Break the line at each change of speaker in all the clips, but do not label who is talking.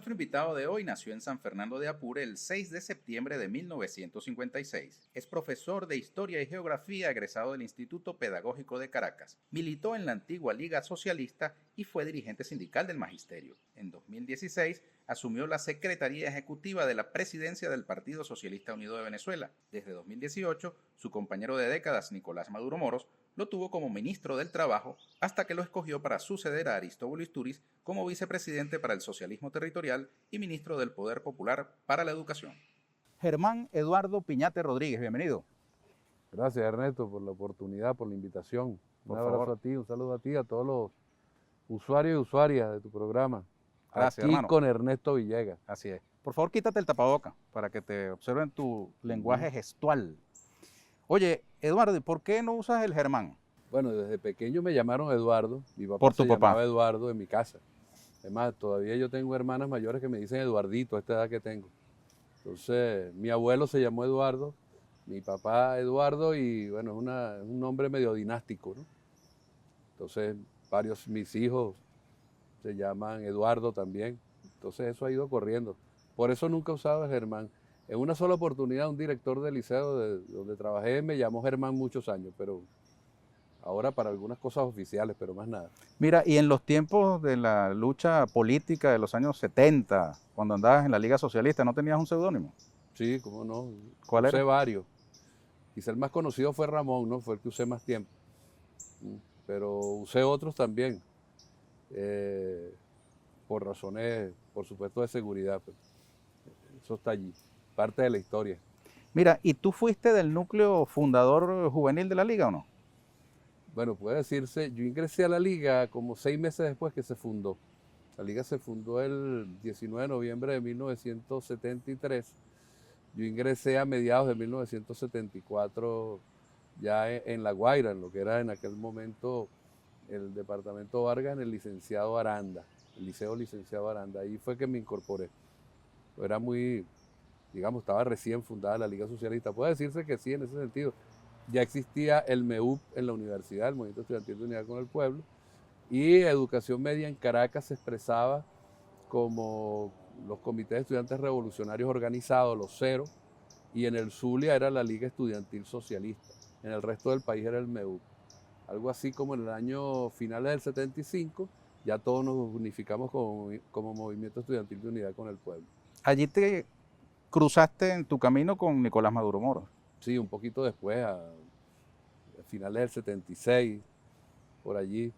Nuestro invitado de hoy nació en San Fernando de Apure el 6 de septiembre de 1956. Es profesor de Historia y Geografía egresado del Instituto Pedagógico de Caracas. Militó en la antigua Liga Socialista y fue dirigente sindical del Magisterio. En 2016 asumió la Secretaría Ejecutiva de la Presidencia del Partido Socialista Unido de Venezuela. Desde 2018, su compañero de décadas, Nicolás Maduro Moros, lo tuvo como ministro del Trabajo hasta que lo escogió para suceder a Aristóbulo Istúriz como vicepresidente para el socialismo territorial y ministro del Poder Popular para la Educación. Germán Eduardo Piñate Rodríguez, bienvenido.
Gracias, Ernesto, por la oportunidad, por la invitación. Un abrazo a ti, un saludo a ti, a todos los usuarios y usuarias de tu programa.
Gracias,
aquí
hermano.
Con Ernesto Villegas.
Así es. Por favor, quítate el tapaboca para que te observen tu lenguaje gestual. Oye, Eduardo, ¿por qué no usas el Germán?
Bueno, desde pequeño me llamaron Eduardo. Mi papá
¿Por tu
se
papá?
llamaba Eduardo en mi casa. Además, todavía yo tengo hermanas mayores que me dicen Eduardito a esta edad que tengo. Entonces, mi abuelo se llamó Eduardo, mi papá Eduardo y bueno, es un nombre medio dinástico, ¿no? Entonces, mis hijos se llaman Eduardo también. Entonces, eso ha ido corriendo. Por eso nunca he usado el Germán. En una sola oportunidad, un director del liceo donde trabajé me llamó Germán muchos años, pero ahora para algunas cosas oficiales, pero más nada.
Mira, y en los tiempos de la lucha política de los años 70, cuando andabas en la Liga Socialista, ¿no tenías un seudónimo?
Sí, cómo no.
¿Cuál
Usé
era?
varios. Quizá el más conocido fue Ramón, ¿no? Fue el que usé más tiempo. Pero usé otros también, por razones, por supuesto, de seguridad. Pues. Eso está allí, parte de la historia.
Mira, ¿y tú fuiste del núcleo fundador juvenil de la Liga o no?
Bueno, puede decirse, yo ingresé a la Liga como 6 meses después que se fundó. La Liga se fundó el 19 de noviembre de 1973. Yo ingresé a mediados de 1974 ya en La Guaira, en lo que era en aquel momento el departamento Vargas, en el licenciado Aranda, el liceo licenciado Aranda. Ahí fue que me incorporé. Era muy, digamos, estaba recién fundada la Liga Socialista. Puede decirse que sí, en ese sentido. Ya existía el MEUP en la universidad, el Movimiento Estudiantil de Unidad con el Pueblo, y Educación Media en Caracas se expresaba como los comités de estudiantes revolucionarios organizados, los CERO, y en el Zulia era la Liga Estudiantil Socialista. En el resto del país era el MEUP. Algo así como en el año finales del 75, ya todos nos unificamos como Movimiento Estudiantil de Unidad con el Pueblo.
Allí te cruzaste en tu camino con Nicolás Maduro Moros.
Sí, un poquito después, a finales del 76, por allí.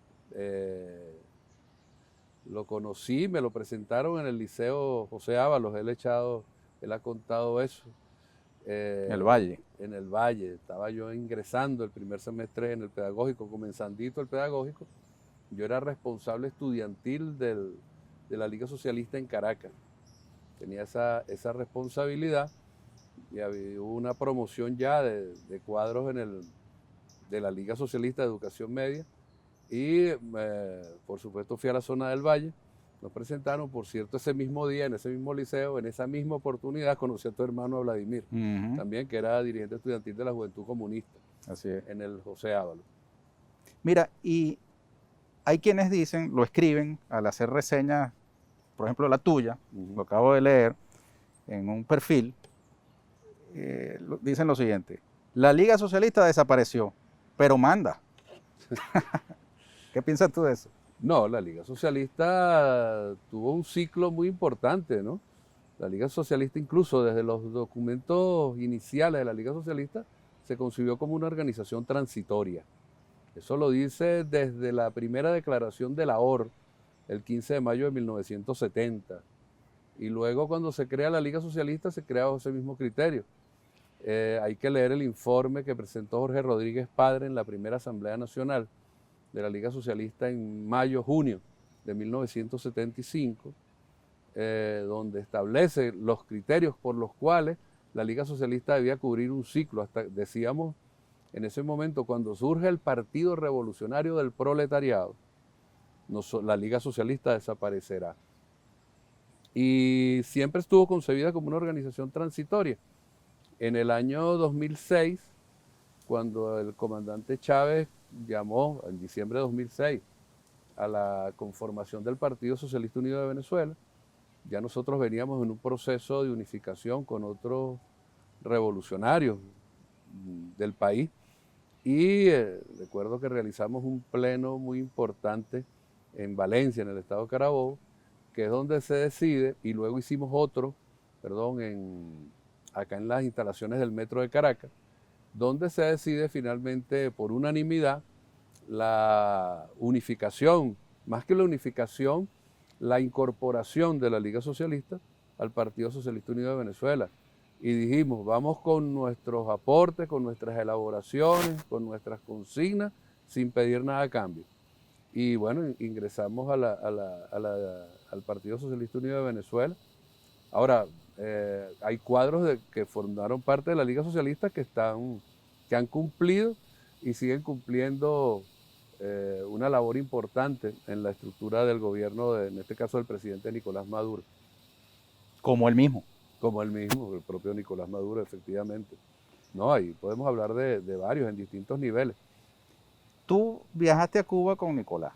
Lo conocí, me lo presentaron en el Liceo José Ábalos, él ha contado eso.
En el Valle.
En el Valle, estaba yo ingresando el primer semestre en el pedagógico, comenzandito el pedagógico. Yo era responsable estudiantil de la Liga Socialista en Caracas. Tenía esa responsabilidad y había una promoción ya de cuadros de la Liga Socialista de Educación Media y por supuesto fui a la zona del Valle, nos presentaron, por cierto, ese mismo día, en ese mismo liceo, en esa misma oportunidad conocí a tu hermano a Vladimir, también que era dirigente estudiantil de la Juventud Comunista.
Así es.
En el José Ábalos.
Mira, y hay quienes dicen, lo escriben al hacer reseñas, por ejemplo la tuya, lo acabo de leer en un perfil, dicen lo siguiente: la Liga Socialista desapareció, pero manda. ¿Qué piensas tú de eso?
No, la Liga Socialista tuvo un ciclo muy importante, ¿no? La Liga Socialista, incluso desde los documentos iniciales de la Liga Socialista, se concibió como una organización transitoria. Eso lo dice desde la primera declaración de la OR, el 15 de mayo de 1970. Y luego cuando se crea la Liga Socialista se crea bajo ese mismo criterio. Hay que leer el informe que presentó Jorge Rodríguez Padre en la primera Asamblea Nacional de la Liga Socialista en mayo-junio de 1975, donde establece los criterios por los cuales la Liga Socialista debía cubrir un ciclo. Hasta decíamos en ese momento, cuando surge el Partido Revolucionario del Proletariado, la Liga Socialista desaparecerá. Y siempre estuvo concebida como una organización transitoria. En el año 2006, cuando el comandante Chávez llamó, en diciembre de 2006, a la conformación del Partido Socialista Unido de Venezuela, ya nosotros veníamos en un proceso de unificación con otros revolucionarios del país y recuerdo que realizamos un pleno muy importante en Valencia, en el estado de Carabobo, que es donde se decide, y luego hicimos otro, perdón, acá en las instalaciones del Metro de Caracas, donde se decide finalmente por unanimidad la unificación, más que la unificación, la incorporación de la Liga Socialista al Partido Socialista Unido de Venezuela. Y dijimos, vamos con nuestros aportes, con nuestras elaboraciones, con nuestras consignas, sin pedir nada a cambio. Y bueno, ingresamos al Partido Socialista Unido de Venezuela. Ahora, hay cuadros que formaron parte de la Liga Socialista que han cumplido y siguen cumpliendo una labor importante en la estructura del gobierno, en este caso del presidente Nicolás Maduro.
Como él mismo.
Como él mismo, el propio Nicolás Maduro, efectivamente. No, ahí podemos hablar de varios en distintos niveles.
Tú viajaste a Cuba con Nicolás,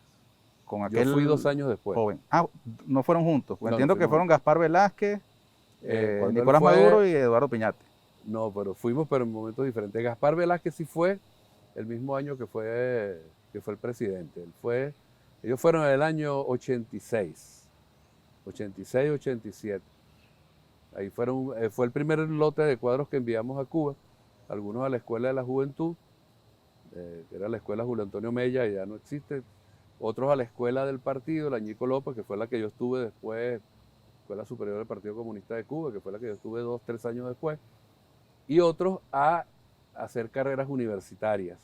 con aquel
Yo fui 2 años después.
joven. Ah, no fueron juntos.
No,
Entiendo
no
que fueron
juntos.
Gaspar Velázquez,
Cuando
Nicolás Maduro y Eduardo Piñate.
No, pero fuimos pero en momentos diferentes. Gaspar Velázquez sí fue el mismo año que fue el presidente. Ellos fueron en el año 86, 87. Ahí fue el primer lote de cuadros que enviamos a Cuba, algunos a la Escuela de la Juventud, que era la Escuela Julio Antonio Mella, y ya no existe, otros a la Escuela del Partido, la Ñico López, que fue la que yo estuve después, Escuela Superior del Partido Comunista de Cuba, que fue la que yo estuve 2, 3 años después, y otros a hacer carreras universitarias,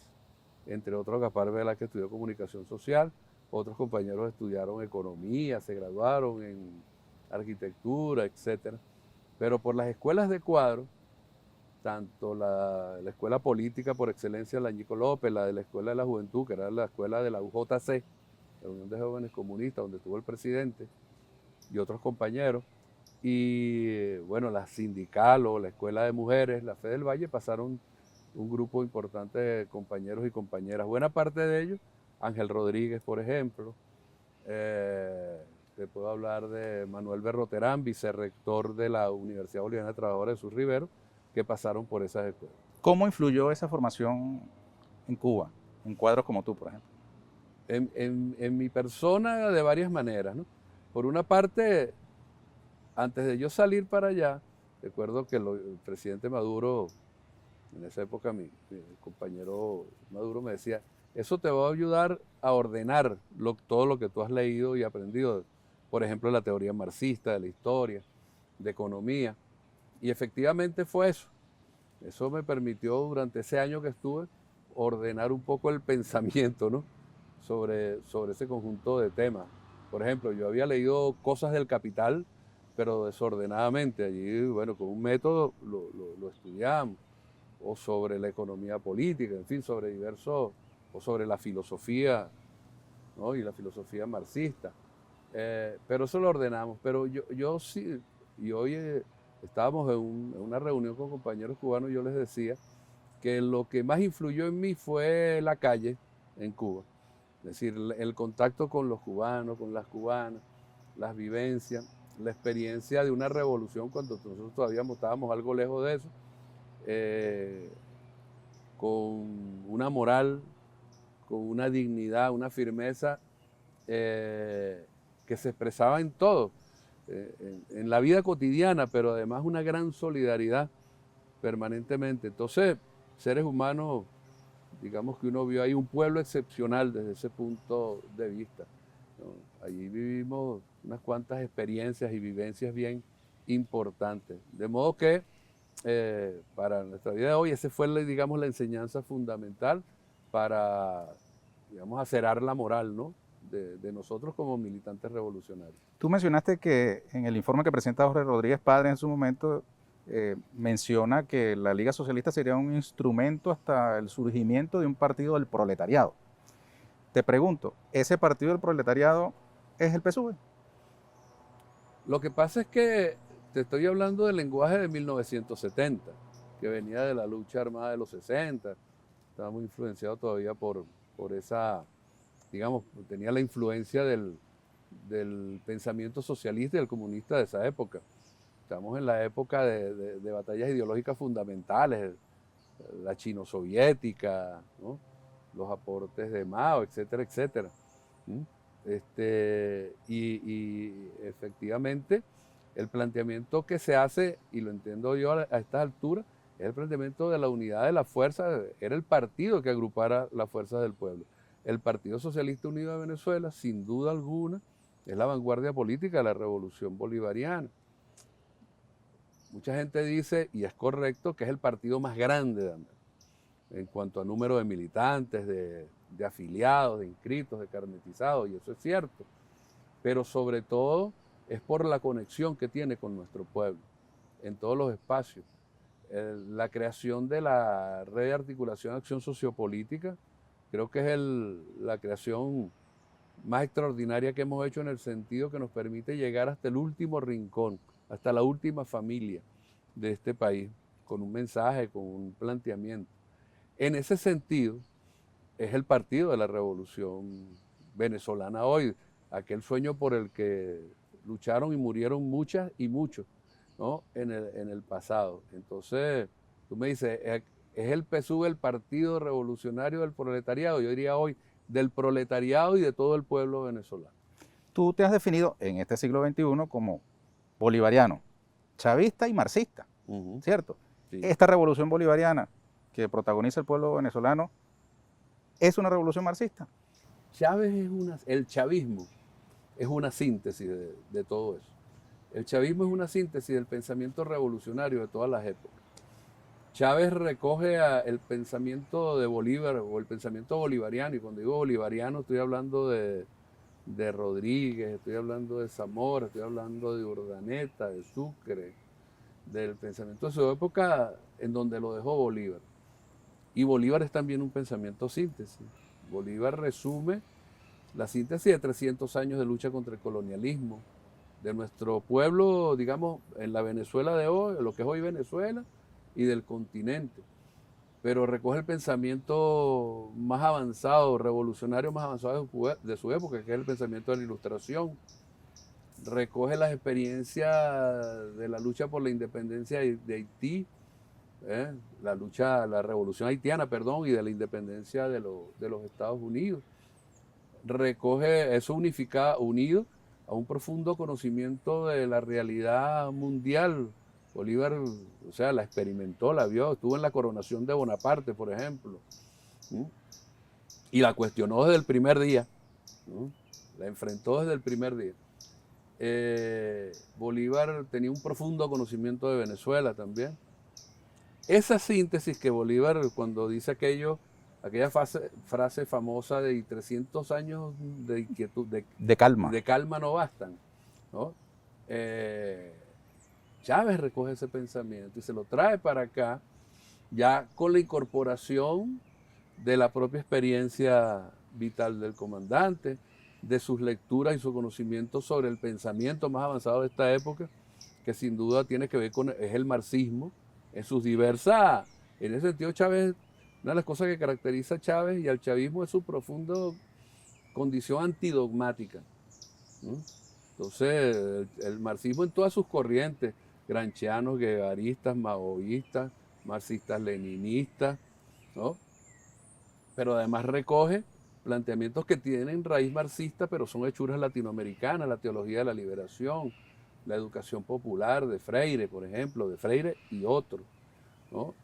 entre otros Gaspar Vela, que estudió Comunicación Social, otros compañeros estudiaron Economía, se graduaron en Arquitectura, etcétera. Pero por las escuelas de cuadro, tanto la escuela política por excelencia, la Ñico López, la de la Escuela de la Juventud, que era la escuela de la UJC, la Unión de Jóvenes Comunistas, donde estuvo el presidente y otros compañeros, y bueno, la sindical o la Escuela de Mujeres, la Fe del Valle, pasaron un grupo importante de compañeros y compañeras. Buena parte de ellos, Ángel Rodríguez, por ejemplo, te puedo hablar de Manuel Berroterán, vicerrector de la Universidad Bolivariana de Trabajadores de Sur Rivero, que pasaron por esas escuelas.
¿Cómo influyó esa formación en Cuba, en cuadros como tú, por ejemplo?
En mi persona de varias maneras, ¿no? Por una parte, antes de yo salir para allá, recuerdo que el presidente Maduro, en esa época mi compañero Maduro me decía, eso te va a ayudar a ordenar todo lo que tú has leído y aprendido, por ejemplo, la teoría marxista, de la historia, de economía. Y efectivamente fue eso. Eso me permitió durante ese año que estuve ordenar un poco el pensamiento, ¿no? sobre ese conjunto de temas. Por ejemplo, yo había leído Cosas del Capital, pero desordenadamente. Allí, bueno, con un método lo estudiamos. O sobre la economía política, en fin, sobre diversos, o sobre la filosofía, ¿no? Y la filosofía marxista. Pero eso lo ordenamos. Pero yo sí, y hoy estábamos en una reunión con compañeros cubanos, yo les decía que lo que más influyó en mí fue la calle en Cuba. Es decir, el contacto con los cubanos, con las cubanas, las vivencias, la experiencia de una revolución cuando nosotros todavía estábamos algo lejos de eso, con una moral, con una dignidad, una firmeza que se expresaba en todo, en la vida cotidiana, pero además una gran solidaridad permanentemente. Entonces, seres humanos, digamos que uno vio ahí un pueblo excepcional desde ese punto de vista, ¿no? Allí vivimos unas cuantas experiencias y vivencias bien importantes. De modo que para nuestra vida de hoy, esa fue, digamos, la enseñanza fundamental para, digamos, acerar la moral, ¿no? de nosotros como militantes revolucionarios.
Tú mencionaste que en el informe que presenta Jorge Rodríguez Padre en su momento, menciona que la Liga Socialista sería un instrumento hasta el surgimiento de un partido del proletariado. Te pregunto, ¿ese partido del proletariado es el PSUV?
Lo que pasa es que te estoy hablando del lenguaje de 1970, que venía de la lucha armada de los 60, estaba muy influenciado todavía por esa, digamos, tenía la influencia del pensamiento socialista y el comunista de esa época. Estamos en la época de batallas ideológicas fundamentales, la chino-soviética, ¿no? Los aportes de Mao, etcétera, etcétera. Y efectivamente el planteamiento que se hace, y lo entiendo yo a estas alturas, es el planteamiento de la unidad de la fuerza. Era el partido que agrupara las fuerzas del pueblo. El Partido Socialista Unido de Venezuela, sin duda alguna, es la vanguardia política de la revolución bolivariana. Mucha gente dice, y es correcto, que es el partido más grande de América, en cuanto a número de militantes, de afiliados, de inscritos, de carnetizados, y eso es cierto. Pero sobre todo es por la conexión que tiene con nuestro pueblo, en todos los espacios. La creación de la Red de Articulación de Acción Sociopolítica, creo que es la creación más extraordinaria que hemos hecho, en el sentido que nos permite llegar hasta el último rincón, hasta la última familia de este país, con un mensaje, con un planteamiento. En ese sentido, es el partido de la revolución venezolana hoy, aquel sueño por el que lucharon y murieron muchas y muchos, ¿no? en el pasado. Entonces, tú me dices, ¿es el PSUV el Partido Revolucionario del Proletariado? Yo diría hoy, del proletariado y de todo el pueblo venezolano.
Tú te has definido en este siglo XXI como bolivariano, chavista y marxista, ¿cierto? Sí. Esta revolución bolivariana que protagoniza el pueblo venezolano es una revolución marxista.
El chavismo es una síntesis de todo eso. El chavismo es una síntesis del pensamiento revolucionario de todas las épocas. Chávez recoge el pensamiento de Bolívar, o el pensamiento bolivariano, y cuando digo bolivariano estoy hablando de Rodríguez, estoy hablando de Zamora, estoy hablando de Urdaneta, de Sucre, del pensamiento de su época, en donde lo dejó Bolívar. Y Bolívar es también un pensamiento síntesis. Bolívar resume la síntesis de 300 años de lucha contra el colonialismo, de nuestro pueblo, digamos, en la Venezuela de hoy, lo que es hoy Venezuela, y del continente. Pero recoge el pensamiento más avanzado, revolucionario más avanzado de su época, que es el pensamiento de la Ilustración. Recoge las experiencias de la lucha por la independencia de Haití, la revolución haitiana, perdón, y de la independencia de los Estados Unidos. Recoge eso unido a un profundo conocimiento de la realidad mundial. Bolívar, o sea, la experimentó, la vio, estuvo en la coronación de Bonaparte, por ejemplo, y la cuestionó desde el primer día, la enfrentó desde el primer día. Bolívar tenía un profundo conocimiento de Venezuela también. Esa síntesis que Bolívar, cuando dice aquella frase famosa de 300 años de inquietud, de calma no bastan, ¿no? Chávez recoge ese pensamiento y se lo trae para acá, ya con la incorporación de la propia experiencia vital del comandante, de sus lecturas y su conocimiento sobre el pensamiento más avanzado de esta época, que sin duda tiene que ver es el marxismo, en sus diversas. En ese sentido, Chávez, una de las cosas que caracteriza a Chávez y al chavismo es su profunda condición antidogmática. Entonces, el marxismo en todas sus corrientes, gramscianos, guevaristas, maoístas, marxistas-leninistas, ¿no? Pero además recoge planteamientos que tienen raíz marxista, pero son hechuras latinoamericanas, la teología de la liberación, la educación popular de Freire, por ejemplo, de Freire y otros, ¿no?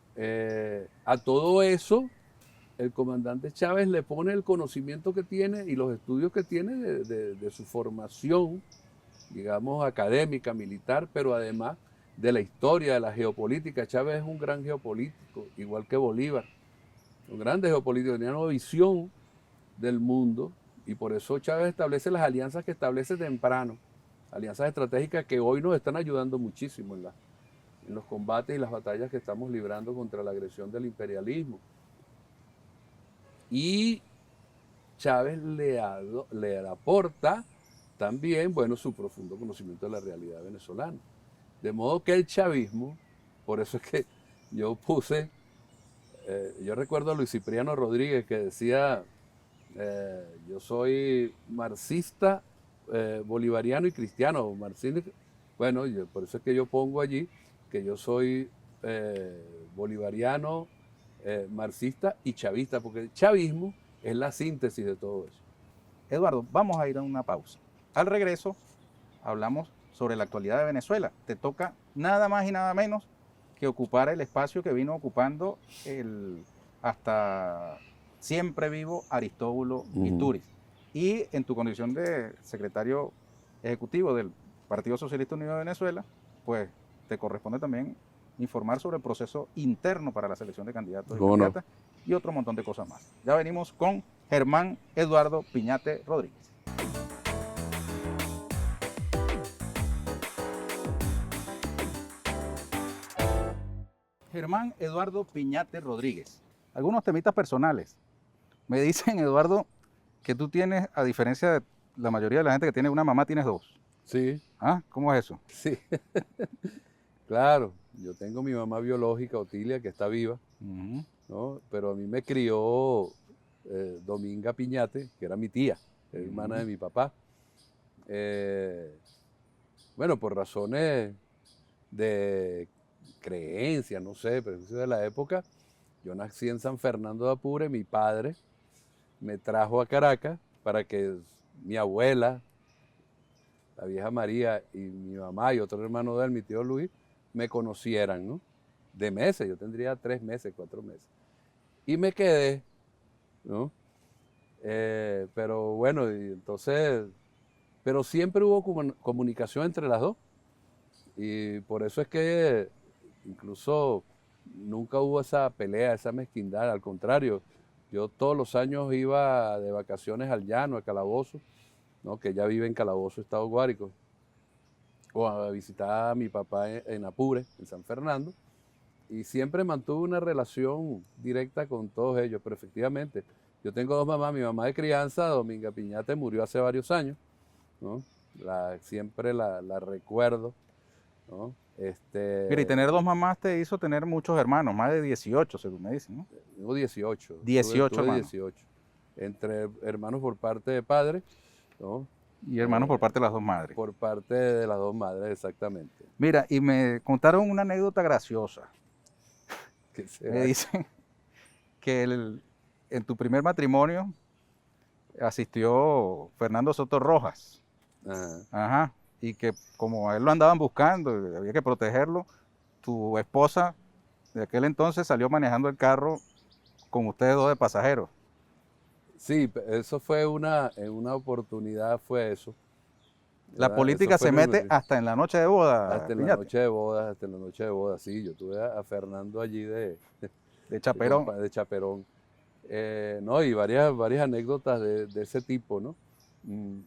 A todo eso, el comandante Chávez le pone el conocimiento que tiene y los estudios que tiene de su formación, digamos, académica, militar, pero además de la historia, de la geopolítica. Chávez es un gran geopolítico, igual que Bolívar, un grande geopolítico, tenía una visión del mundo, y por eso Chávez establece las alianzas que establece temprano, alianzas estratégicas que hoy nos están ayudando muchísimo en los combates y las batallas que estamos librando contra la agresión del imperialismo. Y Chávez le aporta también, bueno, su profundo conocimiento de la realidad venezolana. De modo que el chavismo, por eso es que yo puse, yo recuerdo a Luis Cipriano Rodríguez que decía, yo soy marxista bolivariano y cristiano, marxismo. Bueno, por eso es que yo pongo allí que yo soy bolivariano, marxista y chavista, porque el chavismo es la síntesis de todo eso.
Eduardo, vamos a ir a una pausa. Al regreso, hablamos sobre la actualidad de Venezuela. Te toca nada más y nada menos que ocupar el espacio que vino ocupando el hasta siempre vivo Aristóbulo Istúriz. Y en tu condición de secretario ejecutivo del Partido Socialista Unido de Venezuela, pues te corresponde también informar sobre el proceso interno para la selección de candidatos y candidatas y otro montón de cosas más. Ya venimos con Germán Eduardo Piñate Rodríguez. Germán Eduardo Piñate Rodríguez. Algunos temitas personales. Me dicen, Eduardo, que tú tienes, a diferencia de la mayoría de la gente que tiene una mamá, tienes dos.
Sí.
¿Ah? ¿Cómo es eso?
Sí. Claro, yo tengo mi mamá biológica, Otilia, que está viva, ¿no? Pero a mí me crió Dominga Piñate, que era mi tía, hermana de mi papá. Bueno, por razones de creencia, no sé, pero de la época, yo nací en San Fernando de Apure, mi padre me trajo a Caracas para que mi abuela, la vieja María, y mi mamá y otro hermano de él, mi tío Luis, me conocieran, ¿no? De meses, yo tendría 3 meses, 4 meses. Y me quedé, ¿no? Pero bueno, y entonces, pero siempre hubo comunicación entre las dos. Y por eso es que incluso nunca hubo esa pelea, esa mezquindad. Al contrario, yo todos los años iba de vacaciones al llano, a Calabozo, ¿no? Que ella vive en Calabozo, Estado Guárico, o a visitar a mi papá en Apure, en San Fernando, y siempre mantuve una relación directa con todos ellos, pero efectivamente, yo tengo dos mamás, mi mamá de crianza, Dominga Piñate, murió hace varios años, ¿no? Siempre la recuerdo, ¿no?
Mira, y tener dos mamás te hizo tener muchos hermanos, más de 18, según me dicen, ¿no?
Tengo 18.
18
tuve
hermanos.
18. Entre hermanos por parte de padre, ¿no?
Y hermanos por parte de las dos madres.
Por parte de las dos madres, exactamente.
Mira, y me contaron una anécdota graciosa. Me dicen que en tu primer matrimonio asistió Fernando Soto Rojas. Ajá. Y que como a él lo andaban buscando y había que protegerlo, tu esposa de aquel entonces salió manejando el carro con ustedes dos de pasajeros.
Sí, eso fue en una oportunidad, fue eso.
La política se mete hasta en la noche de boda.
Hasta en la noche de bodas, hasta en la noche de bodas, sí. Yo tuve a Fernando allí de
chaperón.
De chaperón. No, y varias anécdotas de ese tipo, ¿no?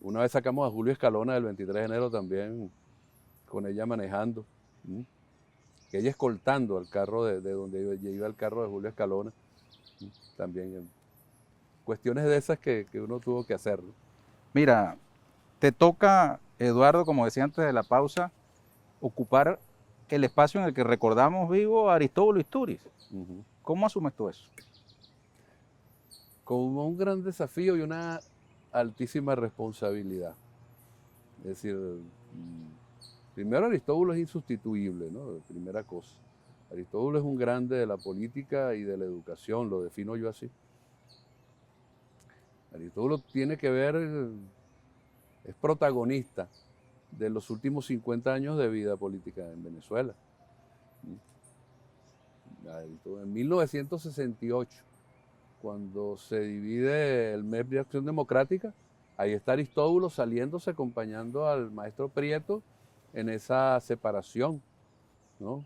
Una vez sacamos a Julio Escalona el 23 de enero también, con ella manejando. Que ella escoltando al carro de donde iba el carro de Julio Escalona. También cuestiones de esas que uno tuvo que hacer, ¿no?
Mira, te toca, Eduardo, como decía antes de la pausa, ocupar el espacio en el que recordamos vivo a Aristóbulo Istúriz. ¿Cómo asumes tú eso?
Como un gran desafío y una altísima responsabilidad. Es decir, primero Aristóbulo es insustituible, ¿no? Primera cosa. Aristóbulo es un grande de la política y de la educación, lo defino yo así. Aristóbulo tiene que ver, es protagonista de los últimos 50 años de vida política en Venezuela. En 1968, cuando se divide el MEP de Acción Democrática, ahí está Aristóbulo saliéndose, acompañando al maestro Prieto en esa separación, ¿no?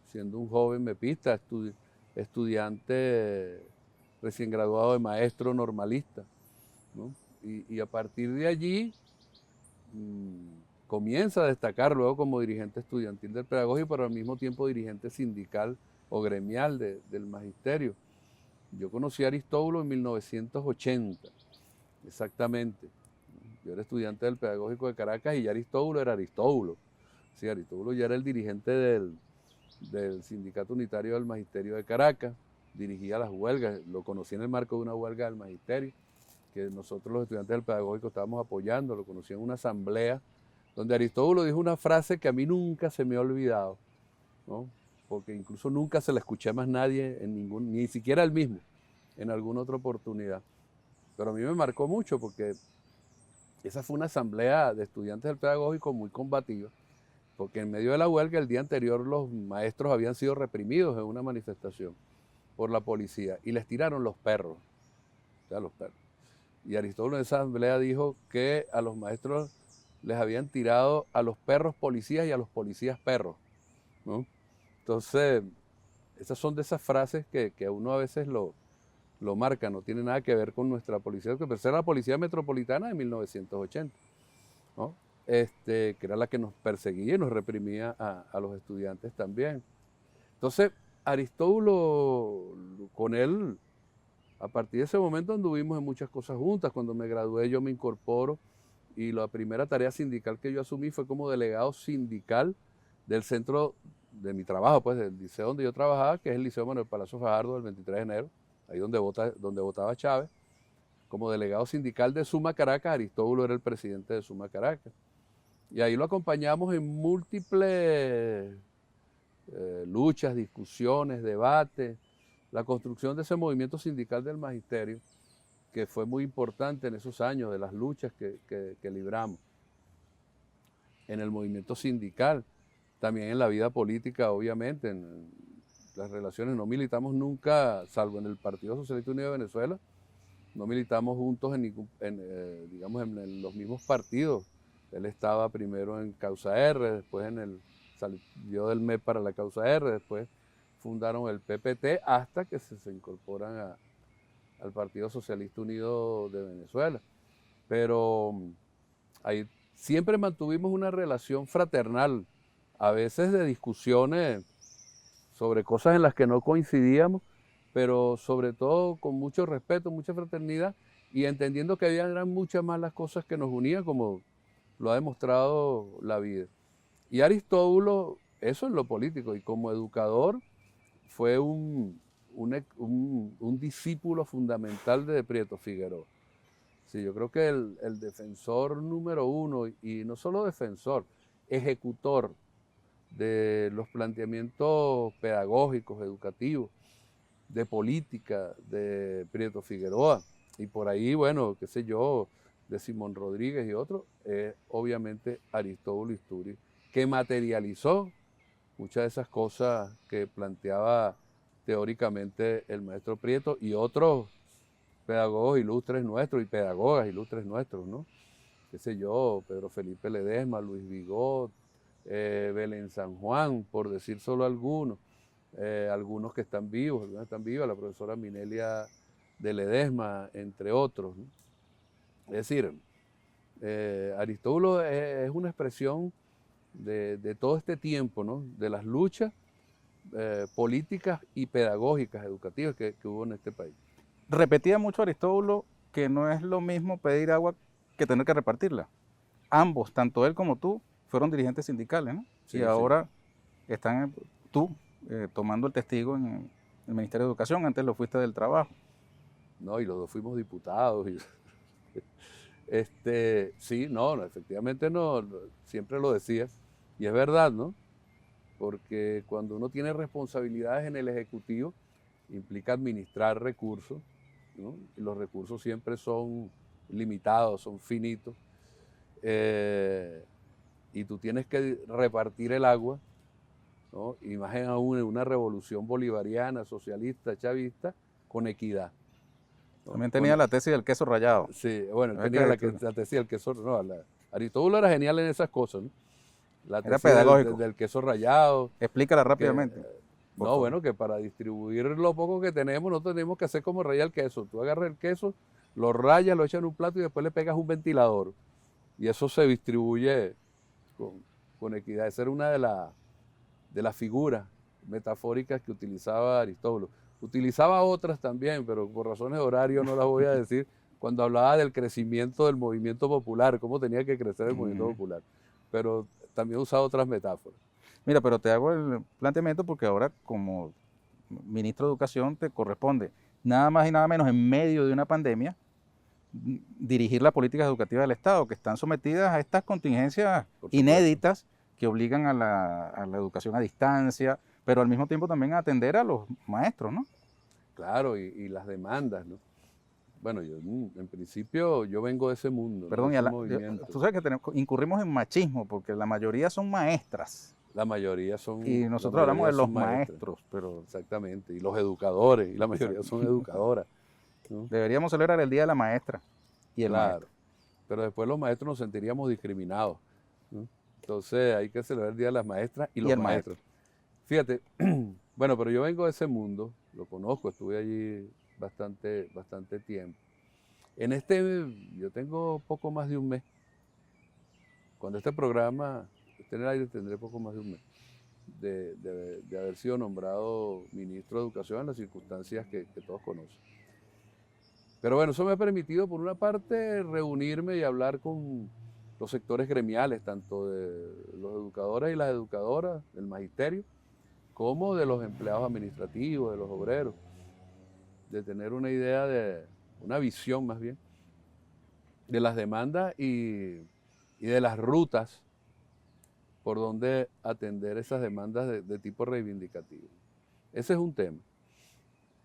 Siendo un joven mepista, estudiante recién graduado de maestro normalista, ¿no? Y a partir de allí comienza a destacar luego como dirigente estudiantil del pedagógico, pero al mismo tiempo dirigente sindical o gremial del magisterio. Yo conocí a Aristóbulo en 1980, exactamente. Yo era estudiante del Pedagógico de Caracas y ya Aristóbulo era Aristóbulo. Sí, Aristóbulo ya era el dirigente del Sindicato Unitario del Magisterio de Caracas, dirigía las huelgas, lo conocí en el marco de una huelga del magisterio. que nosotros los estudiantes del pedagógico estábamos apoyando, lo conocí en una asamblea, donde Aristóbulo dijo una frase que a mí nunca se me ha olvidado, ¿no? Porque incluso nunca se la escuché a más nadie, ni siquiera él mismo, en alguna otra oportunidad. Pero a mí me marcó mucho porque esa fue una asamblea de estudiantes del pedagógico muy combativa, porque en medio de la huelga el día anterior los maestros habían sido reprimidos en una manifestación por la policía y les tiraron los perros, o sea, los perros. Y Aristóbulo en esa asamblea dijo que a los maestros les habían tirado a los perros policías y a los policías perros, ¿no? Entonces, esas son de esas frases que a uno a veces lo marca, no tiene nada que ver con nuestra policía, pero esa era la policía metropolitana de 1980, ¿no? Que era la que nos perseguía y nos reprimía a los estudiantes también. Entonces, Aristóbulo, con él, a partir de ese momento anduvimos en muchas cosas juntas. Cuando me gradué yo me incorporo y la primera tarea sindical que yo asumí fue como delegado sindical del centro de mi trabajo, pues del liceo donde yo trabajaba, que es el Liceo Manuel Palacio Fajardo del 23 de enero, ahí donde votaba Chávez. Como delegado sindical de Suma Caracas, Aristóbulo era el presidente de Suma Caracas. Y ahí lo acompañamos en múltiples luchas, discusiones, debates, la construcción de ese movimiento sindical del magisterio, que fue muy importante en esos años de las luchas que libramos. En el movimiento sindical, también en la vida política, obviamente, en las relaciones, no militamos nunca, salvo en el Partido Socialista Unido de Venezuela, no militamos juntos digamos, en los mismos partidos. Él estaba primero en Causa R, después salió del MEP para la Causa R, después fundaron el PPT hasta que se incorporan al Partido Socialista Unido de Venezuela. Pero ahí siempre mantuvimos una relación fraternal, a veces de discusiones sobre cosas en las que no coincidíamos, pero sobre todo con mucho respeto, mucha fraternidad y entendiendo que eran muchas más las cosas que nos unían, como lo ha demostrado la vida. Y Aristóbulo, eso en lo político, y como educador fue un discípulo fundamental de Prieto Figueroa. Sí, yo creo que el defensor número uno, y no solo defensor, ejecutor de los planteamientos pedagógicos, educativos, de política de Prieto Figueroa, y por ahí, bueno, qué sé yo, de Simón Rodríguez y otros, obviamente Aristóbulo Istúriz, que materializó muchas de esas cosas que planteaba teóricamente el maestro Prieto y otros pedagogos ilustres nuestros y pedagogas ilustres nuestros, ¿no? Qué sé yo, Pedro Felipe Ledesma, Luis Vigot, Belén San Juan, por decir solo algunos, algunos que están vivos, la profesora Minelia de Ledesma, entre otros, ¿no? Es decir, Aristóbulo es una expresión de todo este tiempo, ¿no? De las luchas políticas y pedagógicas, educativas que hubo en este país.
Repetía mucho Aristóbulo que no es lo mismo pedir agua que tener que repartirla. Ambos, tanto él como tú, fueron dirigentes sindicales, ¿no?
Sí,
y ahora están tú tomando el testigo en el Ministerio de Educación, antes lo fuiste del Trabajo.
No, y los dos fuimos diputados. Sí, no, efectivamente no, siempre lo decía, y es verdad, ¿no? Porque cuando uno tiene responsabilidades en el Ejecutivo, implica administrar recursos, ¿no? Y los recursos siempre son limitados, son finitos, y tú tienes que repartir el agua, ¿no? Y más aún en una revolución bolivariana, socialista, chavista, con equidad, ¿no?
También tenía la tesis del queso rallado.
Sí, bueno, tenía la tesis del queso, no, Aristóbulo era genial en esas cosas, ¿no? La tesis del queso rallado.
Explícala rápidamente.
No, bueno, que para distribuir lo poco que tenemos, nosotros tenemos que hacer como rayar el queso. Tú agarras el queso, lo rayas, lo echas en un plato y después le pegas un ventilador. Y eso se distribuye con equidad. Esa era una de las figuras metafóricas que utilizaba Aristóbulo. Utilizaba otras también, pero por razones de horario no las voy a decir, cuando hablaba del crecimiento del movimiento popular, cómo tenía que crecer el movimiento popular. Pero también usaba otras metáforas.
Mira, pero te hago el planteamiento porque ahora como ministro de Educación te corresponde nada más y nada menos en medio de una pandemia dirigir las políticas educativas del Estado, que están sometidas a estas contingencias
Por supuesto.
inéditas que obligan a la educación a distancia, pero al mismo tiempo también a atender a los maestros, ¿no?
Claro, y las demandas, ¿no? Bueno, yo en principio yo vengo de ese mundo, ¿no?
Perdón,
De ese movimiento.
tú sabes que incurrimos en machismo, porque la mayoría son maestras.
La mayoría
Y nosotros hablamos de los
maestras.
maestros, pero
Exactamente, y los educadores, y la mayoría son educadoras, ¿no?
deberíamos celebrar el Día de la Maestra y el
Claro,
maestro.
pero después los maestros nos sentiríamos discriminados, ¿no? Entonces hay que celebrar el Día de las Maestras y los
el
maestros. Fíjate, bueno, pero yo vengo de ese mundo, lo conozco, estuve allí bastante tiempo. Yo tengo poco más de un mes. Cuando este programa esté en el aire tendré poco más de un mes de haber sido nombrado ministro de Educación en las circunstancias que todos conocen. Pero bueno, eso me ha permitido, por una parte, reunirme y hablar con los sectores gremiales, tanto de los educadores y las educadoras, del magisterio, como de los empleados administrativos, de los obreros, de tener una idea una visión más bien, de las demandas y de las rutas por donde atender esas demandas de tipo reivindicativo. Ese es un tema.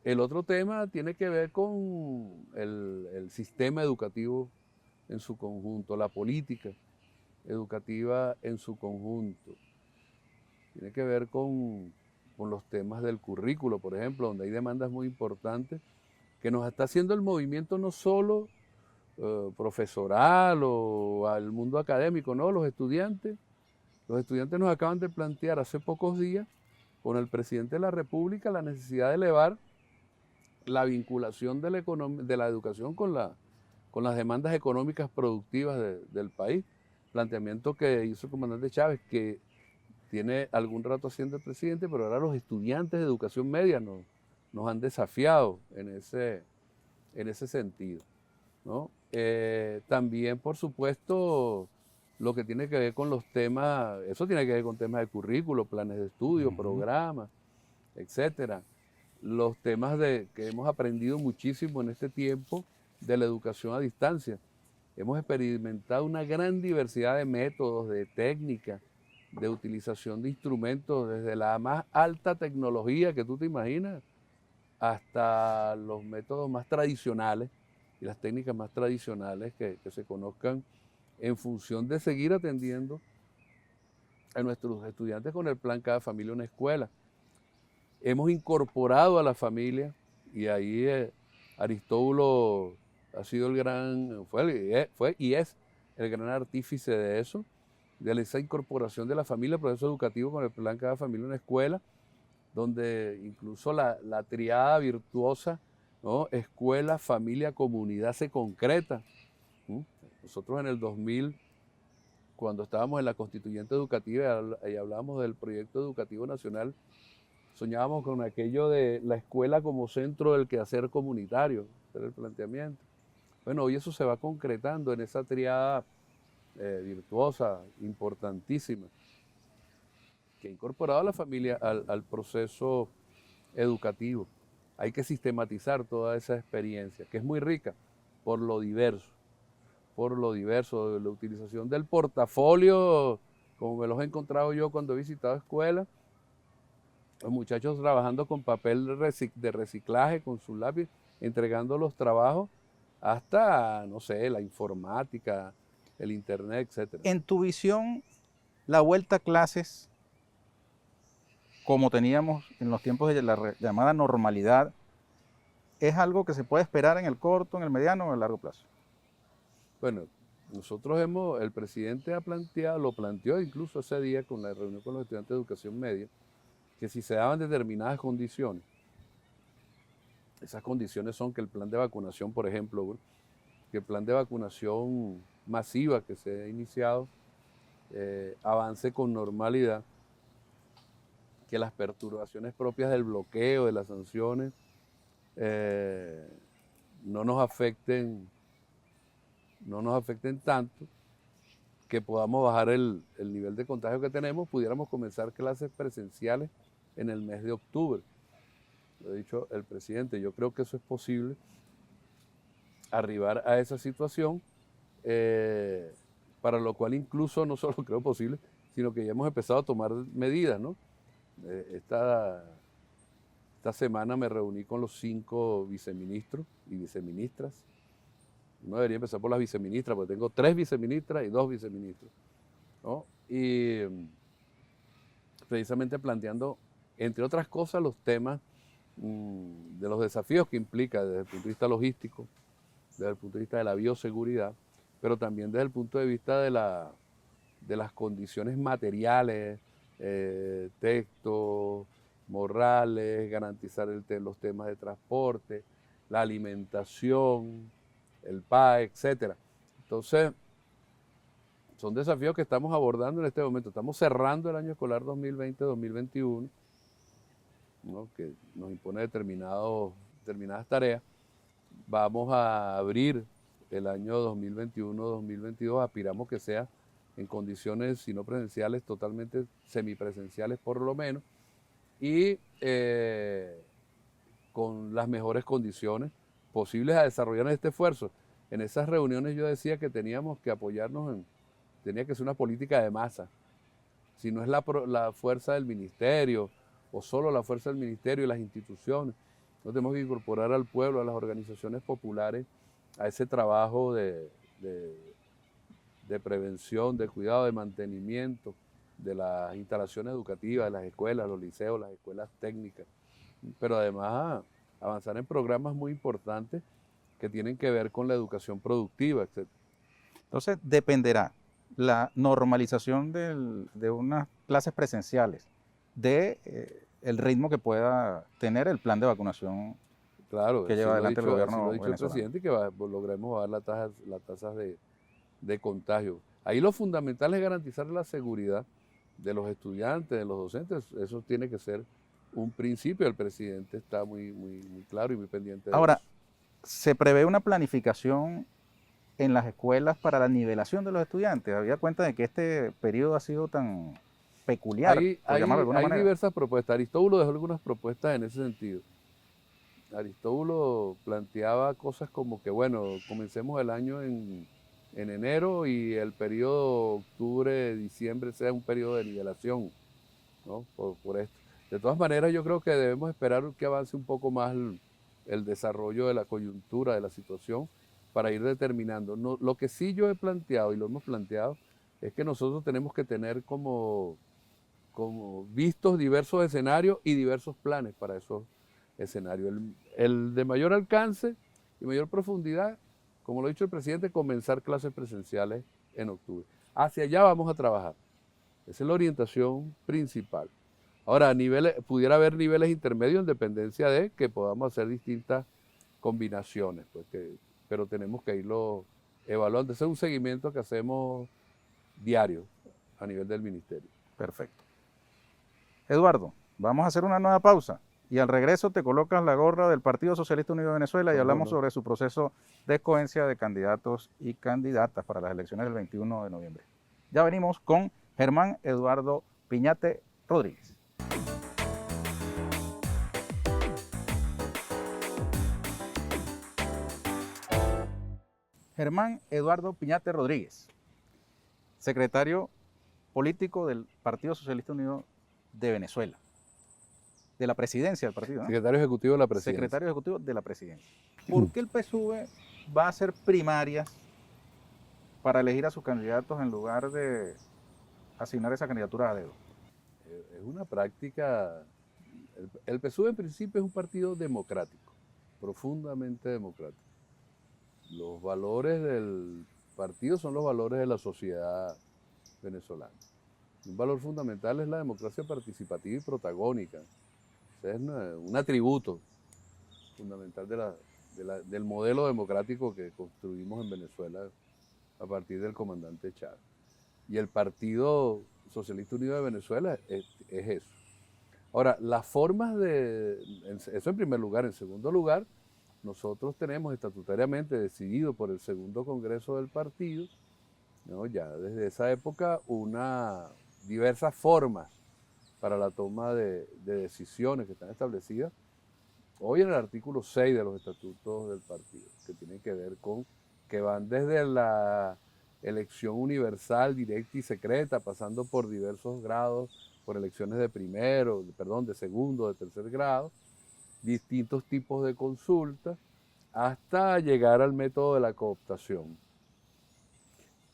El otro tema tiene que ver con el sistema educativo en su conjunto, la política educativa en su conjunto. Tiene que ver con los temas del currículo, por ejemplo, donde hay demandas muy importantes que nos está haciendo el movimiento no solo profesoral o al mundo académico, no, los estudiantes nos acaban de plantear hace pocos días con el presidente de la República la necesidad de elevar la vinculación de la educación con las demandas económicas productivas del país. Planteamiento que hizo el comandante Chávez, que tiene algún rato haciendo el presidente, pero ahora los estudiantes de educación media nos han desafiado en ese sentido, ¿no? También, por supuesto, lo que tiene que ver con los temas, eso tiene que ver con temas de currículo, planes de estudio, programas, etcétera. Los temas que hemos aprendido muchísimo en este tiempo de la educación a distancia. Hemos experimentado una gran diversidad de métodos, de técnicas, de utilización de instrumentos, desde la más alta tecnología que tú te imaginas, hasta los métodos más tradicionales y las técnicas más tradicionales que se conozcan en función de seguir atendiendo a nuestros estudiantes con el plan Cada Familia Una Escuela. Hemos incorporado a la familia, y ahí Aristóbulo ha sido fue y es el gran artífice de eso, de esa incorporación de la familia al proceso educativo con el plan Cada Familia Una Escuela, donde incluso la triada virtuosa, ¿no? Escuela, familia, comunidad se concreta. Nosotros en el 2000, cuando estábamos en la Constituyente Educativa y hablábamos del proyecto educativo nacional, soñábamos con aquello de la escuela como centro del quehacer comunitario, ese era el planteamiento. Bueno, hoy eso se va concretando en esa triada virtuosa, importantísima, que ha incorporado a la familia al proceso educativo. Hay que sistematizar toda esa experiencia, que es muy rica por lo diverso, de la utilización del portafolio, como me los he encontrado yo cuando he visitado escuelas, los muchachos trabajando con papel de reciclaje, con su lápiz, entregando los trabajos, hasta, no sé, la informática, el internet, etc.
En tu visión, la vuelta a clases, como teníamos en los tiempos de la llamada normalidad, ¿es algo que se puede esperar en el corto, en el mediano o en el largo plazo?
Bueno, el presidente lo planteó incluso ese día con la reunión con los estudiantes de educación media, que si se daban determinadas condiciones, esas condiciones son que el plan de vacunación, por ejemplo, que el plan de vacunación masiva que se ha iniciado avance con normalidad, que las perturbaciones propias del bloqueo, de las sanciones, no nos afecten tanto, que podamos bajar el nivel de contagio que tenemos, pudiéramos comenzar clases presenciales en el mes de octubre. Lo ha dicho el presidente, yo creo que eso es posible arribar a esa situación, para lo cual incluso no solo creo posible, sino que ya hemos empezado a tomar medidas, ¿no? Esta semana me reuní con los 5 viceministros y viceministras. No debería empezar por las viceministras, porque tengo 3 viceministras y 2 viceministros, ¿no? Y precisamente planteando, entre otras cosas, los temas de los desafíos que implica desde el punto de vista logístico, desde el punto de vista de la bioseguridad, pero también desde el punto de vista de las condiciones materiales, texto, morales, garantizar los temas de transporte, la alimentación, el PAE, etc. Entonces, son desafíos que estamos abordando en este momento. Estamos cerrando el año escolar 2020-2021, ¿no? Que nos impone determinadas tareas. Vamos a abrir el año 2021-2022, aspiramos que sea en condiciones, si no presenciales, totalmente semipresenciales por lo menos, y con las mejores condiciones posibles a desarrollar este esfuerzo. En esas reuniones yo decía que teníamos que apoyarnos tenía que ser una política de masa. Si no es la fuerza del ministerio, o solo la fuerza del ministerio y las instituciones, no tenemos que incorporar al pueblo, a las organizaciones populares, a ese trabajo de prevención, de cuidado, de mantenimiento de las instalaciones educativas, de las escuelas, los liceos, las escuelas técnicas, pero además avanzar en programas muy importantes que tienen que ver con la educación productiva, etc.
Entonces, dependerá la normalización de unas clases presenciales de el ritmo que pueda tener el plan de vacunación,
claro,
que lleva adelante el gobierno
así lo ha dicho el
venezolano.
presidente, y que logremos bajar las tasas de contagio. Ahí lo fundamental es garantizar la seguridad de los estudiantes, de los docentes. Eso tiene que ser un principio. El presidente está muy claro y muy pendiente de
Ahora,
eso.
¿se prevé una planificación en las escuelas para la nivelación de los estudiantes? Había cuenta de que este periodo ha sido tan peculiar, por llamarlo de alguna
Hay
manera.
diversas propuestas. Aristóbulo dejó algunas propuestas en ese sentido. Aristóbulo planteaba cosas como que, bueno, comencemos el año en enero y el periodo octubre-diciembre sea un periodo de nivelación, ¿no? Por esto. De todas maneras, yo creo que debemos esperar que avance un poco más el desarrollo de la coyuntura, de la situación, para ir determinando. No, lo que sí yo he planteado, y lo hemos planteado, es que nosotros tenemos que tener como vistos diversos escenarios y diversos planes para esos escenarios. El de mayor alcance y mayor profundidad, como lo ha dicho el presidente, comenzar clases presenciales en octubre. Hacia allá vamos a trabajar. Esa es la orientación principal. Ahora, pudiera haber niveles intermedios en dependencia de que podamos hacer distintas combinaciones, pues pero tenemos que irlo evaluando. Ese es un seguimiento que hacemos diario a nivel del ministerio.
Perfecto. Eduardo, vamos a hacer una nueva pausa y al regreso te colocas la gorra del Partido Socialista Unido de Venezuela y hablamos sobre su proceso de escogencia de candidatos y candidatas para las elecciones del 21 de noviembre. Ya venimos con Germán Eduardo Piñate Rodríguez. Germán Eduardo Piñate Rodríguez, secretario político del Partido Socialista Unido de Venezuela, de la presidencia del partido, ¿no?
Secretario Ejecutivo de la Presidencia.
Secretario Ejecutivo de la Presidencia. ¿Por qué el PSUV va a hacer primarias para elegir a sus candidatos en lugar de asignar esa candidatura a dedo?
Es una práctica. El PSUV en principio es un partido democrático, profundamente democrático. Los valores del partido son los valores de la sociedad venezolana. Un valor fundamental es la democracia participativa y protagónica. Ese es un atributo fundamental del modelo democrático que construimos en Venezuela a partir del comandante Chávez. Y el Partido Socialista Unido de Venezuela es eso. Ahora, las formas eso en primer lugar. En segundo lugar, nosotros tenemos estatutariamente decidido por el segundo congreso del partido, ¿no? Ya desde esa época, diversas formas para la toma de decisiones que están establecidas hoy en el artículo 6 de los estatutos del partido, que tienen que ver con que van desde la elección universal, directa y secreta, pasando por diversos grados, por elecciones de segundo, de tercer grado, distintos tipos de consultas, hasta llegar al método de la cooptación,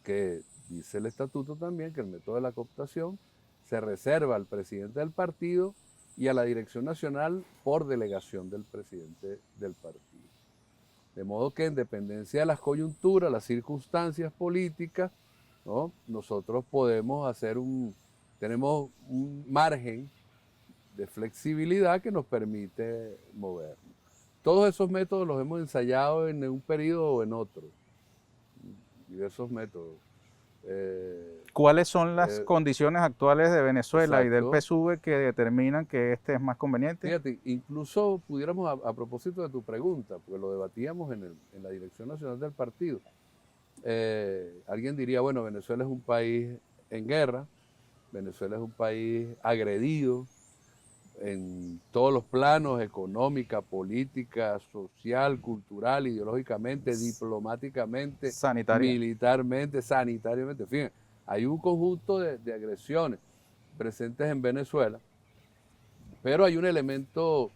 que dice el estatuto también que el método de la cooptación se reserva al presidente del partido y a la dirección nacional por delegación del presidente del partido. De modo que en dependencia de las coyunturas, las circunstancias políticas, ¿no? Nosotros tenemos un margen de flexibilidad que nos permite movernos. Todos esos métodos los hemos ensayado en un periodo o en otro, diversos métodos.
¿Cuáles son las condiciones actuales de Venezuela y del PSUV que determinan que este es más conveniente?
Fíjate, incluso pudiéramos, a propósito de tu pregunta, porque lo debatíamos en la Dirección Nacional del Partido, alguien diría, bueno, Venezuela es un país en guerra, Venezuela es un país agredido en todos los planos, económica, política, social, cultural, ideológicamente, diplomáticamente, militarmente, sanitariamente, en fin, hay un conjunto de agresiones presentes en Venezuela, pero hay un elemento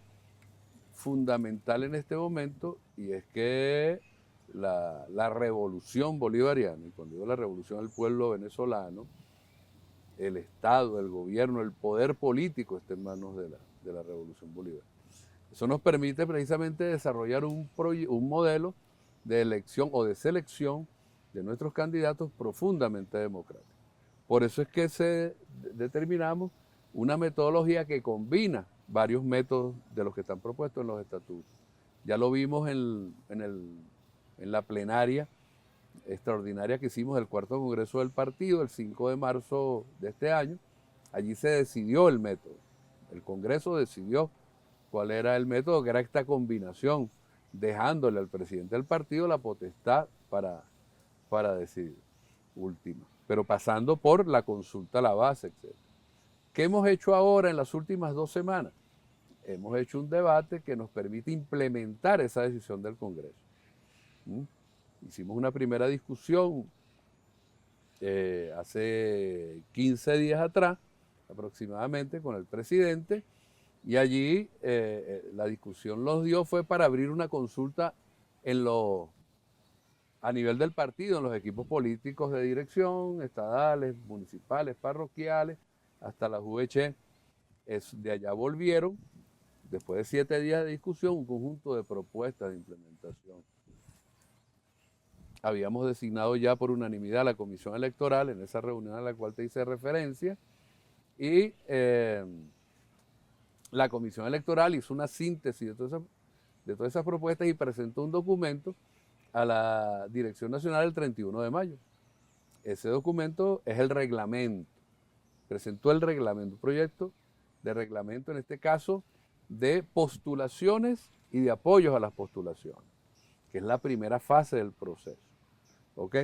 fundamental en este momento y es que la revolución bolivariana, y cuando digo la revolución del pueblo venezolano, el Estado, el gobierno, el poder político está en manos de la revolución bolivariana. Eso nos permite precisamente desarrollar un modelo de elección o de selección de nuestros candidatos profundamente democrático. Por eso es que determinamos una metodología que combina varios métodos de los que están propuestos en los estatutos. Ya lo vimos en la plenaria extraordinaria que hicimos del cuarto congreso del partido el 5 de marzo de este año. Allí se decidió el método. El Congreso decidió cuál era el método, que era esta combinación, dejándole al presidente del partido la potestad para decidir, última, pero pasando por la consulta a la base, etc. ¿Qué hemos hecho ahora en las últimas 2 semanas? Hemos hecho un debate que nos permite implementar esa decisión del Congreso. Hicimos una primera discusión hace 15 días atrás, aproximadamente, con el presidente, y allí la discusión nos dio fue para abrir una consulta a nivel del partido, en los equipos políticos de dirección, estadales, municipales, parroquiales, hasta las VC. De allá volvieron, después de 7 días de discusión, un conjunto de propuestas de implementación. Habíamos designado ya por unanimidad a la Comisión Electoral en esa reunión a la cual te hice referencia, y la Comisión Electoral hizo una síntesis de todas esas propuestas y presentó un documento a la Dirección Nacional el 31 de mayo. Ese documento es el reglamento. Presentó el reglamento, un proyecto de reglamento, en este caso, de postulaciones y de apoyos a las postulaciones, que es la primera fase del proceso. ¿Ok?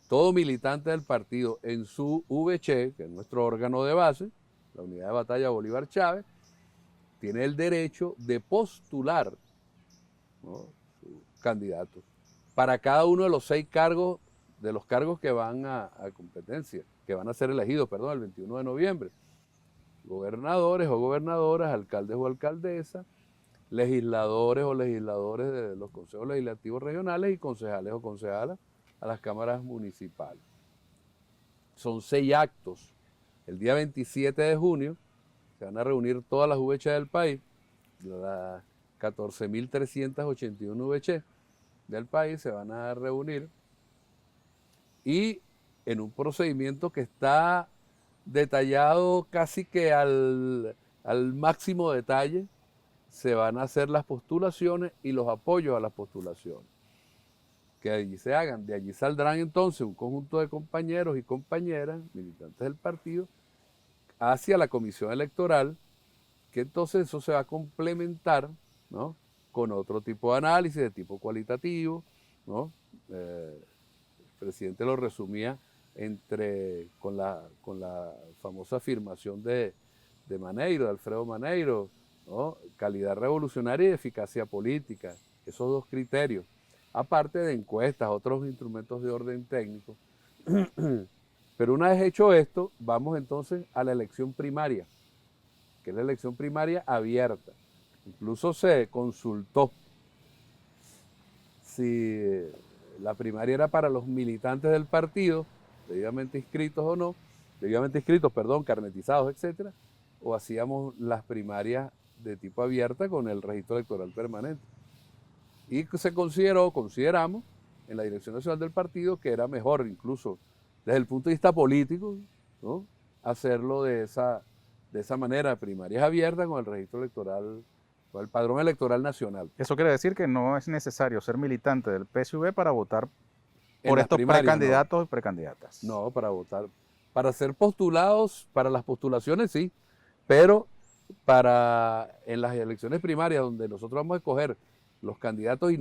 Todo militante del partido en su VC, que es nuestro órgano de base, la Unidad de Batalla Bolívar Chávez, tiene el derecho de postular, ¿no?, sus candidatos para cada uno de los 6 cargos, de los cargos que van a competencia, que van a ser elegidos, el 21 de noviembre. Gobernadores o gobernadoras, alcaldes o alcaldesas, legisladores o legisladores de los consejos legislativos regionales y concejales o concejalas a las cámaras municipales. Son 6 actos. El día 27 de junio se van a reunir todas las VC del país, las 14.381 VC del país se van a reunir, y en un procedimiento que está detallado casi que al máximo detalle, se van a hacer las postulaciones y los apoyos a las postulaciones que allí se hagan. De allí saldrán entonces un conjunto de compañeros y compañeras, militantes del partido, hacia la comisión electoral, que entonces eso se va a complementar, ¿no?, con otro tipo de análisis de tipo cualitativo, ¿no? El presidente lo resumía con la famosa afirmación de Maneiro, de Alfredo Maneiro: ¿no? Calidad revolucionaria y eficacia política, esos dos criterios, aparte de encuestas, otros instrumentos de orden técnico. Pero una vez hecho esto, vamos entonces a la elección primaria, que es la elección primaria abierta. Incluso se consultó si la primaria era para los militantes del partido, debidamente inscritos o no, debidamente inscritos, perdón, carnetizados, etcétera, o hacíamos las primarias de tipo abierta con el registro electoral permanente. Y se consideramos en la Dirección Nacional del Partido que era mejor, incluso desde el punto de vista político, ¿no?, hacerlo de esa manera, primarias abiertas con el registro electoral, con el padrón electoral nacional.
Eso quiere decir que no es necesario ser militante del PSUV para votar
En
por
las
estos
primarias,
precandidatos y precandidatas.
no, para votar. Para ser postulados, para las postulaciones sí, pero en las elecciones primarias donde nosotros vamos a escoger los candidatos y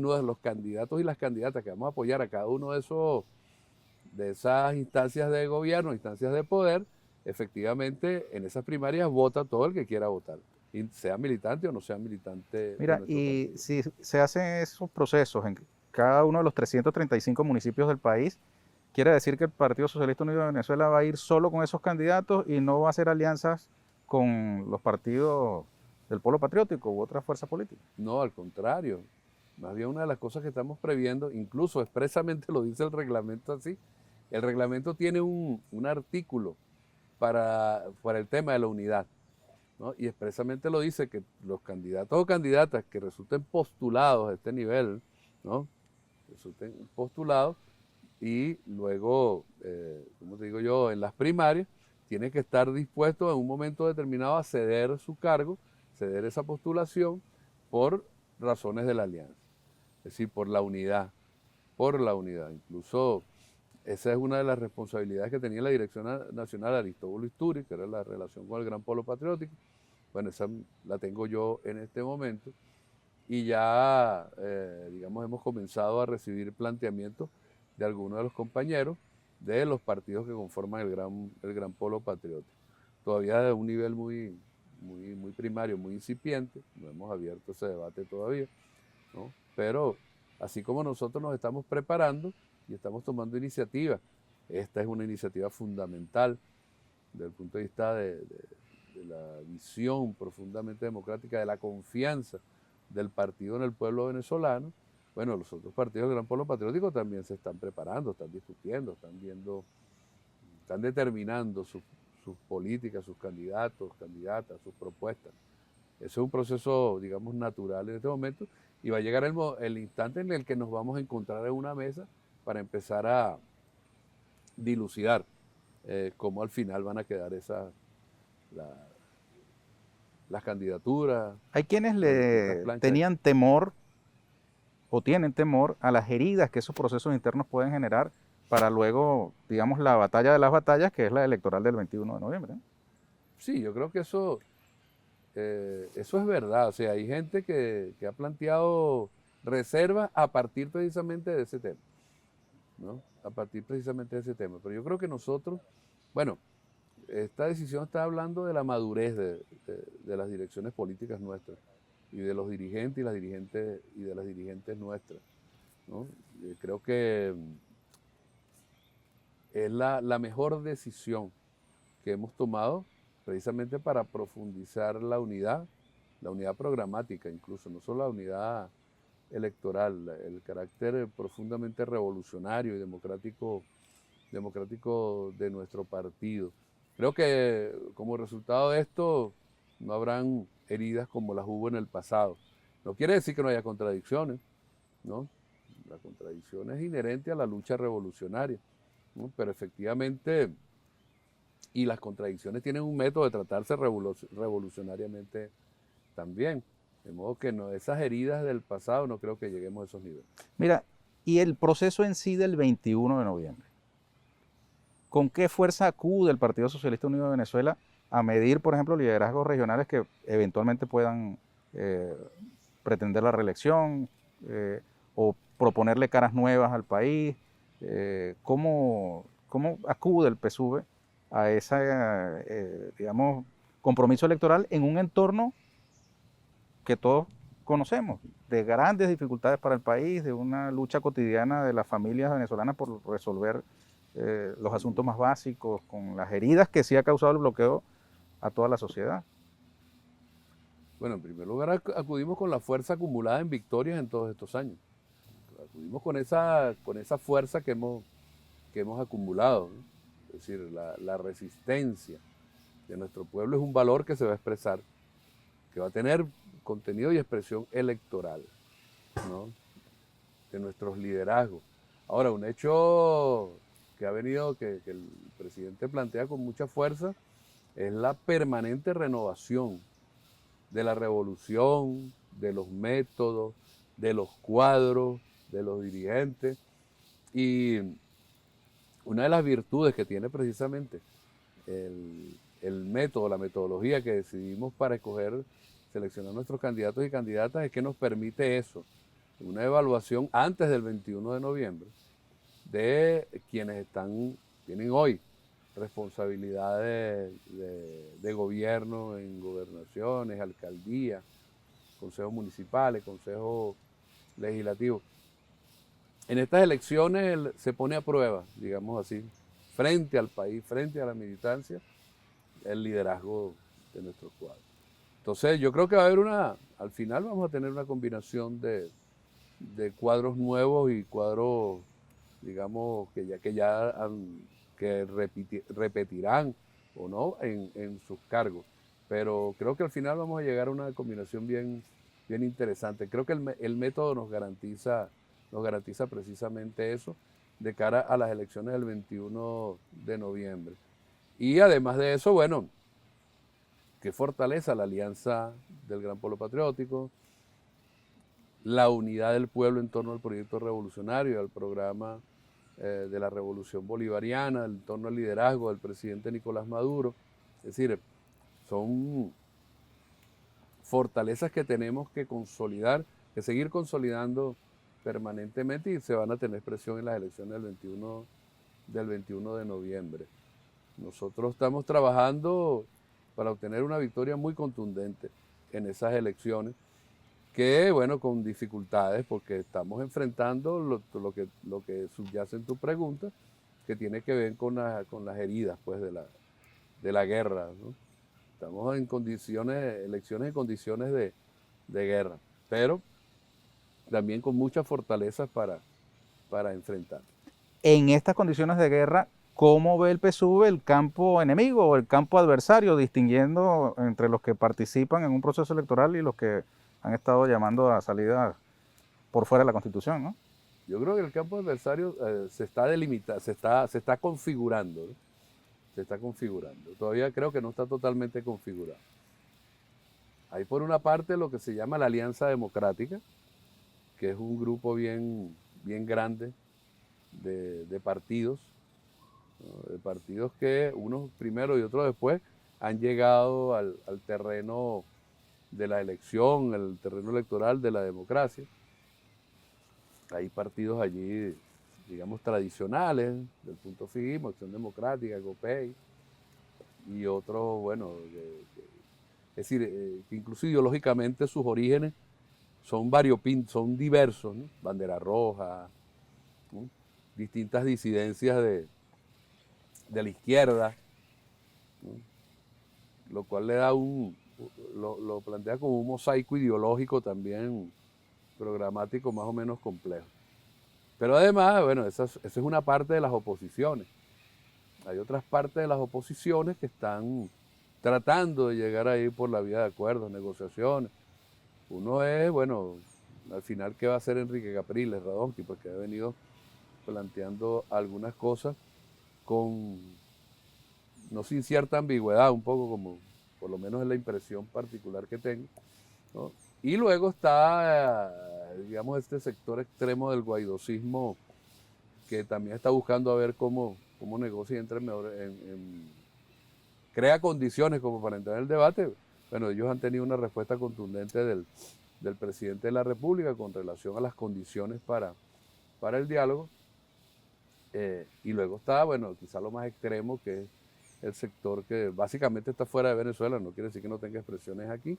las candidatas que vamos a apoyar a cada uno de esas instancias de gobierno, instancias de poder, efectivamente en esas primarias vota todo el que quiera votar, y sea militante o no sea militante.
Mira, y si se hacen esos procesos en cada uno de los 335 municipios del país, quiere decir que el Partido Socialista Unido de Venezuela va a ir solo con esos candidatos y no va a hacer alianzas con los partidos del Polo Patriótico u otras fuerzas políticas.
No, al contrario. Más bien una de las cosas que estamos previendo, incluso expresamente lo dice el reglamento así, el reglamento tiene un artículo para el tema de la unidad, ¿no? Y expresamente lo dice que los candidatos o candidatas que resulten postulados a este nivel, ¿no?, resulten postulados y luego, como te digo yo, en las primarias, tienen que estar dispuestos en un momento determinado a ceder su cargo, ceder esa postulación por razones de la alianza, es decir, por la unidad. Incluso esa es una de las responsabilidades que tenía la Dirección Nacional Aristóbulo Istúriz, que era la relación con el Gran Polo Patriótico. Bueno, esa la tengo yo en este momento y ya, digamos, hemos comenzado a recibir planteamientos de algunos de los compañeros de los partidos que conforman el Gran Polo Patriótico. Todavía de un nivel muy primario, muy incipiente, no hemos abierto ese debate todavía, ¿no? Pero así como nosotros nos estamos preparando y estamos tomando iniciativas, esta es una iniciativa fundamental desde el punto de vista de la visión profundamente democrática, de la confianza del partido en el pueblo venezolano. Bueno, los otros partidos del Gran Polo Patriótico también se están preparando, están discutiendo, están determinando sus políticas, sus candidatos, candidatas, sus propuestas. Eso es un proceso, digamos, natural en este momento y va a llegar el instante en el que nos vamos a encontrar en una mesa para empezar a dilucidar cómo al final van a quedar las candidaturas.
Hay quienes le tenían temor o tienen temor a las heridas que esos procesos internos pueden generar para luego, digamos, la batalla de las batallas, que es la electoral del 21 de noviembre.
Sí, yo creo que eso es verdad. O sea, hay gente que ha planteado reservas a partir precisamente de ese tema, ¿no? A partir precisamente de ese tema. Pero yo creo que nosotros, bueno, esta decisión está hablando de la madurez de las direcciones políticas nuestras y de los dirigentes y de las dirigentes nuestras, ¿no? Creo que es la mejor decisión que hemos tomado precisamente para profundizar la unidad programática incluso, no solo la unidad electoral, el carácter profundamente revolucionario y democrático de nuestro partido. Creo que como resultado de esto no habrán heridas como las hubo en el pasado. No quiere decir que no haya contradicciones, ¿no? La contradicción es inherente a la lucha revolucionaria, ¿no? Pero efectivamente, y las contradicciones tienen un método de tratarse revolucionariamente también. De modo que no, esas heridas del pasado no creo que lleguemos a esos niveles.
Mira, y el proceso en sí del 21 de noviembre, ¿con qué fuerza acude el Partido Socialista Unido de Venezuela a medir, por ejemplo, liderazgos regionales que eventualmente puedan pretender la reelección o proponerle caras nuevas al país? ¿Cómo acude el PSUV a ese, digamos, compromiso electoral en un entorno que todos conocemos, de grandes dificultades para el país, de una lucha cotidiana de las familias venezolanas por resolver los asuntos más básicos, con las heridas que sí ha causado el bloqueo a toda la sociedad.
Bueno, en primer lugar acudimos con la fuerza acumulada en victorias en todos estos años. Acudimos con esa fuerza que hemos acumulado, ¿no? Es decir, la resistencia de nuestro pueblo es un valor que se va a expresar, que va a tener contenido y expresión electoral, ¿no? De nuestros liderazgos. Ahora, un hecho que ha venido, que el presidente plantea con mucha fuerza, es la permanente renovación de la revolución, de los métodos, de los cuadros, de los dirigentes. Y una de las virtudes que tiene precisamente el método, la metodología que decidimos para escoger, seleccionar nuestros candidatos y candidatas es que nos permite eso, una evaluación antes del 21 de noviembre de quienes tienen hoy responsabilidades de gobierno en gobernaciones, alcaldías, consejos municipales, consejos legislativos. En estas elecciones se pone a prueba, digamos así, frente al país, frente a la militancia, el liderazgo de nuestros cuadros. Entonces yo creo que va a haber al final vamos a tener una combinación de cuadros nuevos y cuadros, digamos, que repetirán o no en sus cargos. Pero creo que al final vamos a llegar a una combinación bien interesante. Creo que el método nos garantiza precisamente eso de cara a las elecciones del 21 de noviembre. Y además de eso, bueno, que fortaleza la alianza del Gran Polo Patriótico, la unidad del pueblo en torno al proyecto revolucionario, al programa de la revolución bolivariana, en torno al liderazgo del presidente Nicolás Maduro. Es decir, son fortalezas que tenemos que consolidar, que seguir consolidando permanentemente y se van a tener expresión en las elecciones del 21 de noviembre. Nosotros estamos trabajando para obtener una victoria muy contundente en esas elecciones, que bueno, con dificultades, porque estamos enfrentando lo que subyace en tu pregunta, que tiene que ver con las heridas pues, de la guerra, ¿no? Estamos en elecciones en condiciones de guerra, pero también con muchas fortalezas para enfrentar.
En estas condiciones de guerra, ¿cómo ve el PSUV el campo enemigo o el campo adversario, distinguiendo entre los que participan en un proceso electoral y los que han estado llamando a salida por fuera de la Constitución, ¿no?
Yo creo que el campo adversario se está delimitando, se está configurando, ¿no? Se está configurando. Todavía creo que no está totalmente configurado. Hay por una parte lo que se llama la Alianza Democrática, que es un grupo bien grande de partidos, ¿no? De partidos que unos primero y otros después han llegado al terreno de la elección, el terreno electoral de la democracia. Hay partidos allí, digamos, tradicionales, del punto fijismo, Acción Democrática, COPEI, y otros, bueno, es decir, que incluso ideológicamente sus orígenes son son diversos, ¿no? Bandera Roja, ¿no? Distintas disidencias de la izquierda, ¿no? Lo cual le da lo plantea como un mosaico ideológico también programático más o menos complejo. Pero además, bueno, esa es una parte de las oposiciones. Hay otras partes de las oposiciones que están tratando de llegar ahí por la vía de acuerdos, negociaciones. Uno es, bueno, al final, ¿qué va a hacer Enrique Capriles, Radonsky? Porque ha venido planteando algunas cosas no sin cierta ambigüedad, un poco como, por lo menos es la impresión particular que tengo, ¿no? Y luego está, digamos, este sector extremo del guaidosismo, que también está buscando a ver cómo negocia y entra crea condiciones como para entrar en el debate. Bueno, ellos han tenido una respuesta contundente del presidente de la República con relación a las condiciones para el diálogo. Y luego está, bueno, quizá lo más extremo, que es el sector que básicamente está fuera de Venezuela, no quiere decir que no tenga expresiones aquí,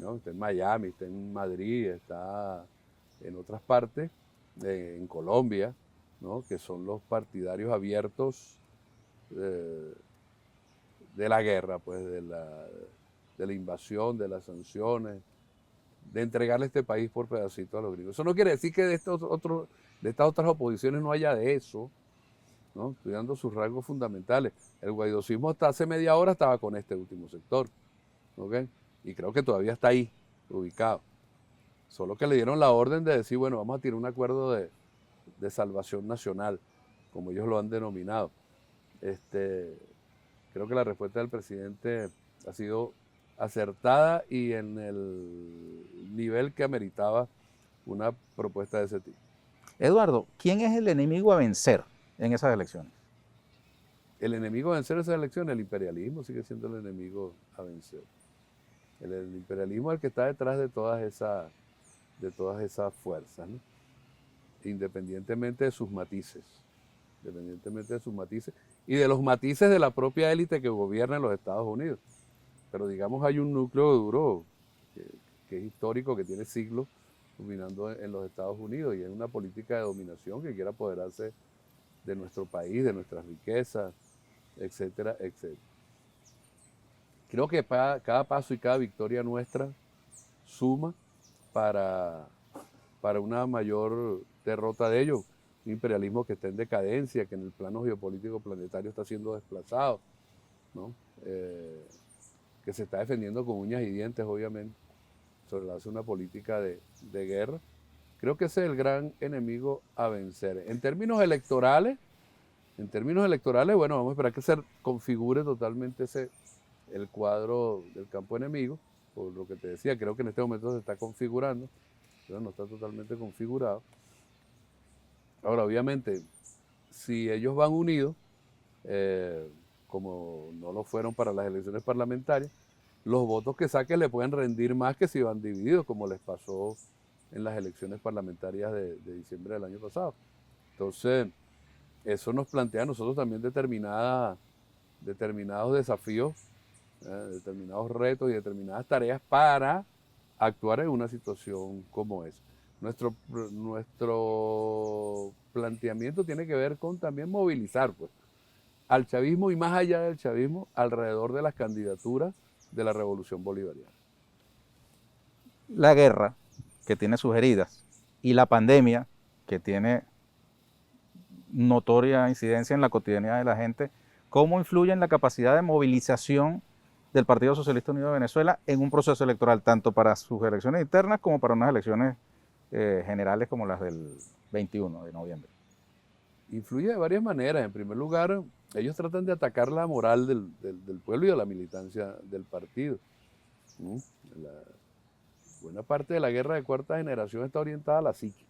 ¿no? Está en Miami, está en Madrid, está en otras partes, en Colombia, ¿no? Que son los partidarios abiertos eh, de la guerra, pues, de la invasión, de las sanciones, de entregarle este país por pedacito a los gringos. Eso no quiere decir que de estas otras oposiciones no haya de eso, ¿no? Estudiando sus rasgos fundamentales. El guaidosismo hasta hace media hora estaba con este último sector, ¿ok? Y creo que todavía está ahí, ubicado. Solo que le dieron la orden de decir, bueno, vamos a tirar un acuerdo de salvación nacional, como ellos lo han denominado. Creo que la respuesta del presidente ha sido acertada y en el nivel que ameritaba una propuesta de ese tipo.
Eduardo, ¿quién es el enemigo a vencer en esas elecciones?
El enemigo a vencer esas elecciones, el imperialismo sigue siendo el enemigo a vencer. El imperialismo es el que está detrás de todas esas fuerzas, ¿no? Independientemente de sus matices. Y de los matices de la propia élite que gobierna en los Estados Unidos. Pero digamos hay un núcleo duro que es histórico, que tiene siglos dominando en los Estados Unidos, y es una política de dominación que quiere apoderarse de nuestro país, de nuestras riquezas, etcétera, etcétera. Creo que cada paso y cada victoria nuestra suma para una mayor derrota de ellos. Un imperialismo que está en decadencia, que en el plano geopolítico planetario está siendo desplazado, ¿no? Que se está defendiendo con uñas y dientes, obviamente, sobre la base de una política de guerra. Creo que ese es el gran enemigo a vencer. En términos electorales, bueno, vamos a esperar que se configure totalmente el cuadro del campo enemigo. Por lo que te decía, creo que en este momento se está configurando, pero no está totalmente configurado. Ahora, obviamente, si ellos van unidos, como no lo fueron para las elecciones parlamentarias, los votos que saquen le pueden rendir más que si van divididos, como les pasó en las elecciones parlamentarias de diciembre del año pasado. Entonces, eso nos plantea a nosotros también determinados desafíos, determinados retos y determinadas tareas para actuar en una situación como esa. Nuestro planteamiento tiene que ver con también movilizar, pues, al chavismo y más allá del chavismo alrededor de las candidaturas de la revolución bolivariana.
La guerra, que tiene sus heridas, y la pandemia, que tiene notoria incidencia en la cotidianidad de la gente, ¿cómo influye en la capacidad de movilización del Partido Socialista Unido de Venezuela en un proceso electoral, tanto para sus elecciones internas como para unas elecciones generales como las del 21 de noviembre?
Influye de varias maneras. En primer lugar, ellos tratan de atacar la moral del pueblo y de la militancia del partido. Buena parte de la guerra de cuarta generación está orientada a la psique,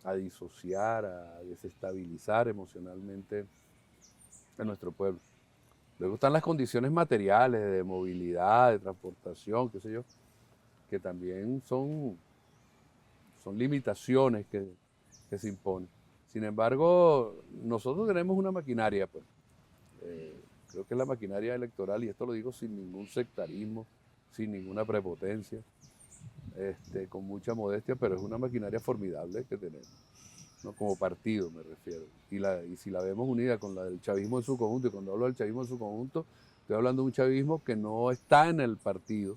a disociar, a desestabilizar emocionalmente a nuestro pueblo. Luego están las condiciones materiales de movilidad, de transportación, qué sé yo, que también son limitaciones que se imponen. Sin embargo, nosotros tenemos una maquinaria, pues, creo que es la maquinaria electoral, y esto lo digo sin ningún sectarismo, sin ninguna prepotencia, con mucha modestia, pero es una maquinaria formidable que tenemos, ¿no? Como partido me refiero. Y si la vemos unida con la del chavismo en su conjunto, y cuando hablo del chavismo en su conjunto, estoy hablando de un chavismo que no está en el partido,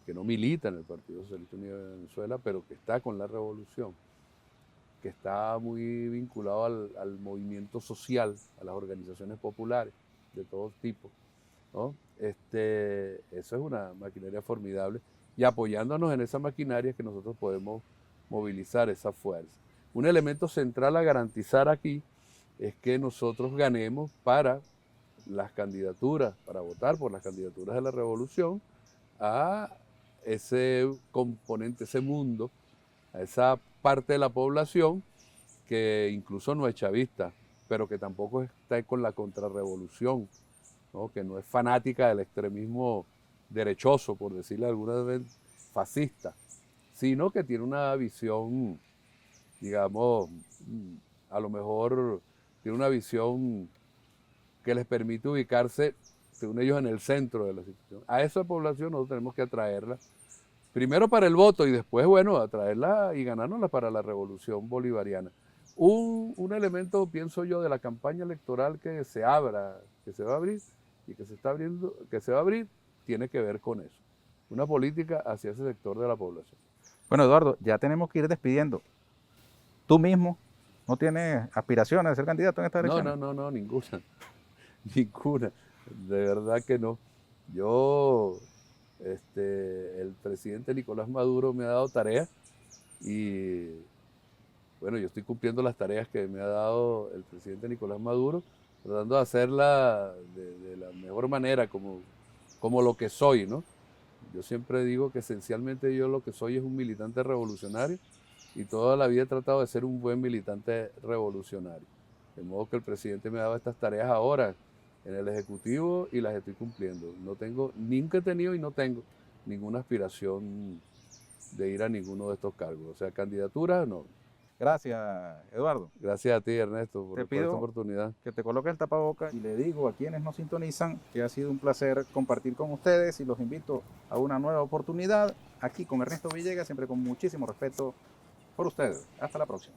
que no milita en el Partido Socialista Unido de Venezuela, pero que está con la revolución, que está muy vinculado al movimiento social, a las organizaciones populares de todo tipo, ¿no? Eso es una maquinaria formidable, y apoyándonos en esa maquinaria es que nosotros podemos movilizar esa fuerza. Un elemento central a garantizar aquí es que nosotros ganemos para las candidaturas, para votar por las candidaturas de la revolución, a ese componente, ese mundo, a esa parte de la población que incluso no es chavista, pero que tampoco está con la contrarrevolución, ¿no? Que no es fanática del extremismo derechoso, por decirle alguna vez, fascista, sino que tiene una visión, digamos, a lo mejor tiene una visión que les permite ubicarse según ellos, en el centro de la situación. A esa población nosotros tenemos que atraerla, primero para el voto y después, bueno, atraerla y ganárnosla para la revolución bolivariana. Un elemento, pienso yo, de la campaña electoral que se abra, que se va a abrir y que se está abriendo, que se va a abrir, tiene que ver con eso. Una política hacia ese sector de la población.
Bueno, Eduardo, ya tenemos que ir despidiendo. ¿Tú mismo no tienes aspiraciones de ser candidato en esta elección?
No, ninguna. Ninguna. De verdad que no. Yo, el presidente Nicolás Maduro me ha dado tareas y, bueno, yo estoy cumpliendo las tareas que me ha dado el presidente Nicolás Maduro, tratando de hacerla de la mejor manera, como lo que soy, ¿no? Yo siempre digo que esencialmente yo lo que soy es un militante revolucionario y toda la vida he tratado de ser un buen militante revolucionario. De modo que el presidente me ha dado estas tareas ahora en el Ejecutivo y las estoy cumpliendo. Nunca he tenido y no tengo ninguna aspiración de ir a ninguno de estos cargos. O sea, candidatura, no.
Gracias, Eduardo.
Gracias a ti, Ernesto, por esta
pido
oportunidad.
que te coloques el tapabocas y le digo a quienes nos sintonizan que ha sido un placer compartir con ustedes y los invito a una nueva oportunidad aquí con Ernesto Villegas, siempre con muchísimo respeto por ustedes. Hasta la próxima.